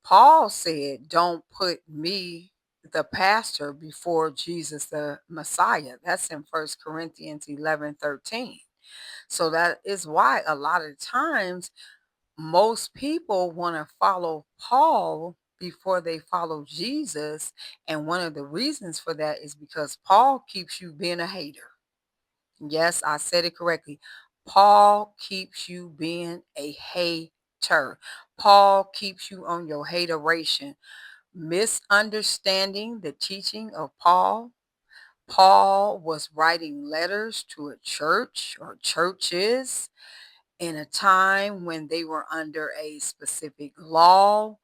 Paul said, "Don't put me, the pastor, before Jesus, the Messiah." That's in First Corinthians 11:13. So that is why a lot of times most people want to follow Paul before they follow Jesus. And one of the reasons for that is because Paul keeps you being a hater. Yes, I said it correctly. Paul keeps you being a hater. Paul keeps you on your hateration, misunderstanding the teaching of Paul. Paul was writing letters to a church or churches in a time when they were under a specific law,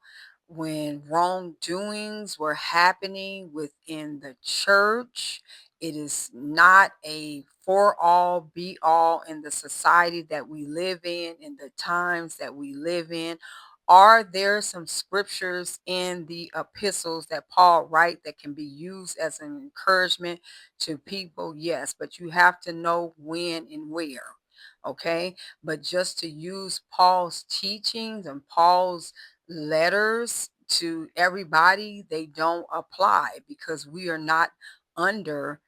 when wrongdoings were happening within the church. It is not a for all be all in the society that we live in the times that we live in. Are there some scriptures in the epistles that Paul write that can be used as an encouragement to people? Yes, but you have to know when and where. Okay, but just to use Paul's teachings and Paul's letters to everybody, they don't apply because we are not under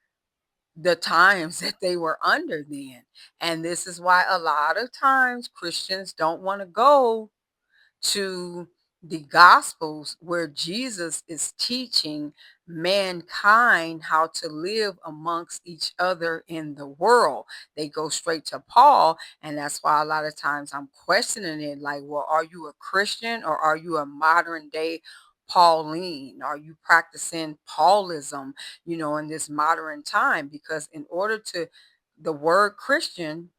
the times that they were under then. And this is why a lot of times Christians don't want to go to the Gospels where Jesus is teaching mankind how to live amongst each other in the world. They go straight to Paul, and that's why a lot of times I'm questioning it like, well, are you a Christian or are you a modern day Pauline? Are you practicing Paulism, in this modern time? Because in order to the word Christian,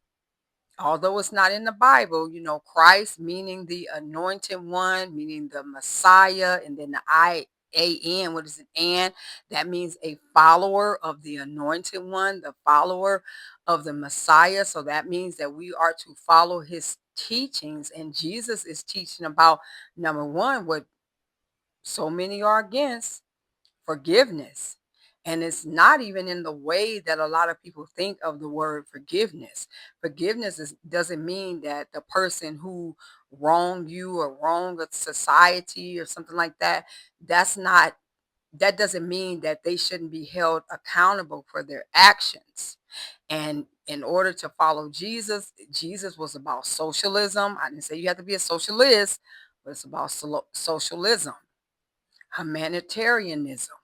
although it's not in the Bible, Christ meaning the anointed one, meaning the Messiah, and then the IAN, what is it? And that means a follower of the anointed one, the follower of the Messiah. So that means that we are to follow his teachings. And Jesus is teaching about number one, what so many are against, forgiveness. And it's not even in the way that a lot of people think of the word forgiveness. Doesn't mean that the person who wronged you or wronged a society or something like that, that's not, that doesn't mean that they shouldn't be held accountable for their actions. And in order to follow Jesus, Jesus was about socialism. I didn't say you have to be a socialist, but it's about socialism, humanitarianism,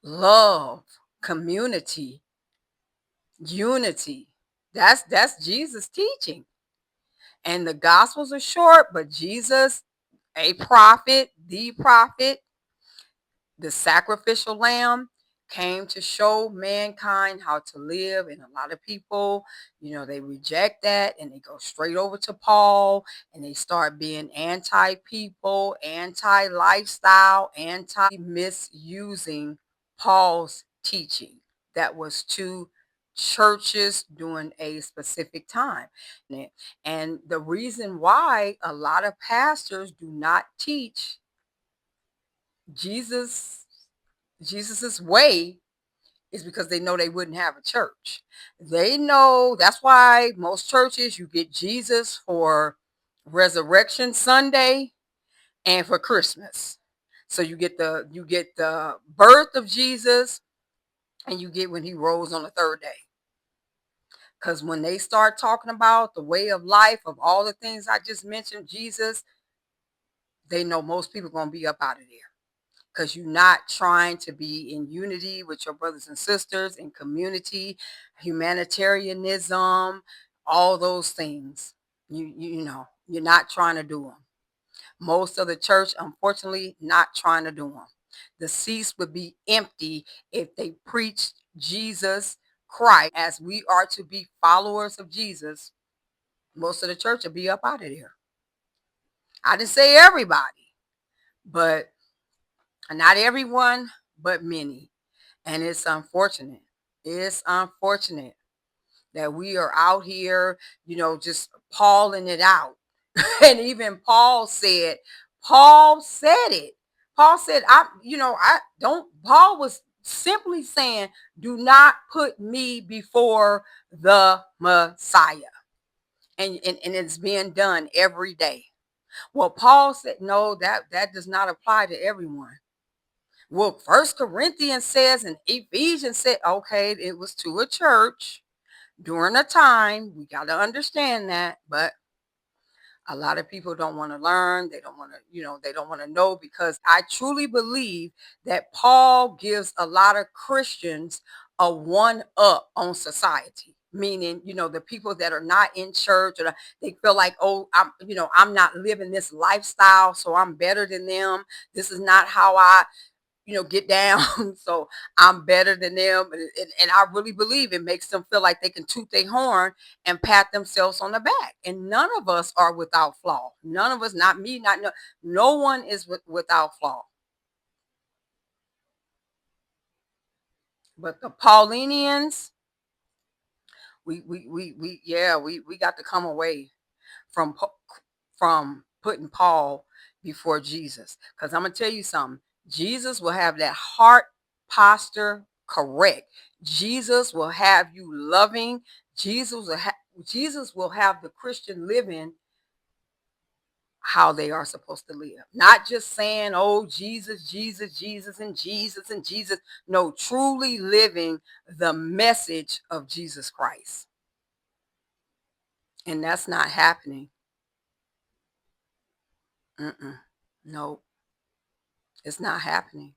love, community, unity. That's Jesus teaching. And the gospels are short, but Jesus, a prophet, the sacrificial lamb, came to show mankind how to live. And a lot of people, they reject that and they go straight over to Paul and they start being anti people, anti lifestyle, anti misusing Paul's teaching that was to churches during a specific time. And the reason why a lot of pastors do not teach Jesus Jesus's way is because they know they wouldn't have a church. They know that's why most churches you get Jesus for Resurrection Sunday and for Christmas. So you get the birth of Jesus and you get when he rose on the third day. Because when they start talking about the way of life of all the things I just mentioned, Jesus, they know most people are going to be up out of there because you're not trying to be in unity with your brothers and sisters in community, humanitarianism, all those things. You're not trying to do them. Most of the church, unfortunately, not trying to do them. The seats would be empty if they preached Jesus Christ as we are to be followers of Jesus. Most of the church will be up out of there. I didn't say everybody, but not everyone, but many. And it's unfortunate. It's unfortunate that we are out here, just pawing it out. And even Paul said it. Paul said, I don't, Paul was simply saying, do not put me before the Messiah. And it's being done every day. Well, Paul said, no, that does not apply to everyone. Well, First Corinthians says and Ephesians said, okay, it was to a church during a time. We got to understand that, but a lot of people don't want to learn. They don't want to, they don't want to know, because I truly believe that Paul gives a lot of Christians a one up on society. Meaning, the people that are not in church, or they feel like, oh, I'm not living this lifestyle, so I'm better than them. This is not how I get down. So I'm better than them. And I really believe it makes them feel like they can toot their horn and pat themselves on the back. And none of us are without flaw. None of us, not me, not no one is without flaw. But the Paulinians, we got to come away from putting Paul before Jesus. Because I'm gonna tell you something. Jesus will have that heart posture correct. Jesus will have you loving. Jesus will have the Christian living how they are supposed to live. Not just saying, oh, Jesus, Jesus, Jesus, and Jesus, and Jesus. No, truly living the message of Jesus Christ. And that's not happening. Mm-mm. No, it's not happening.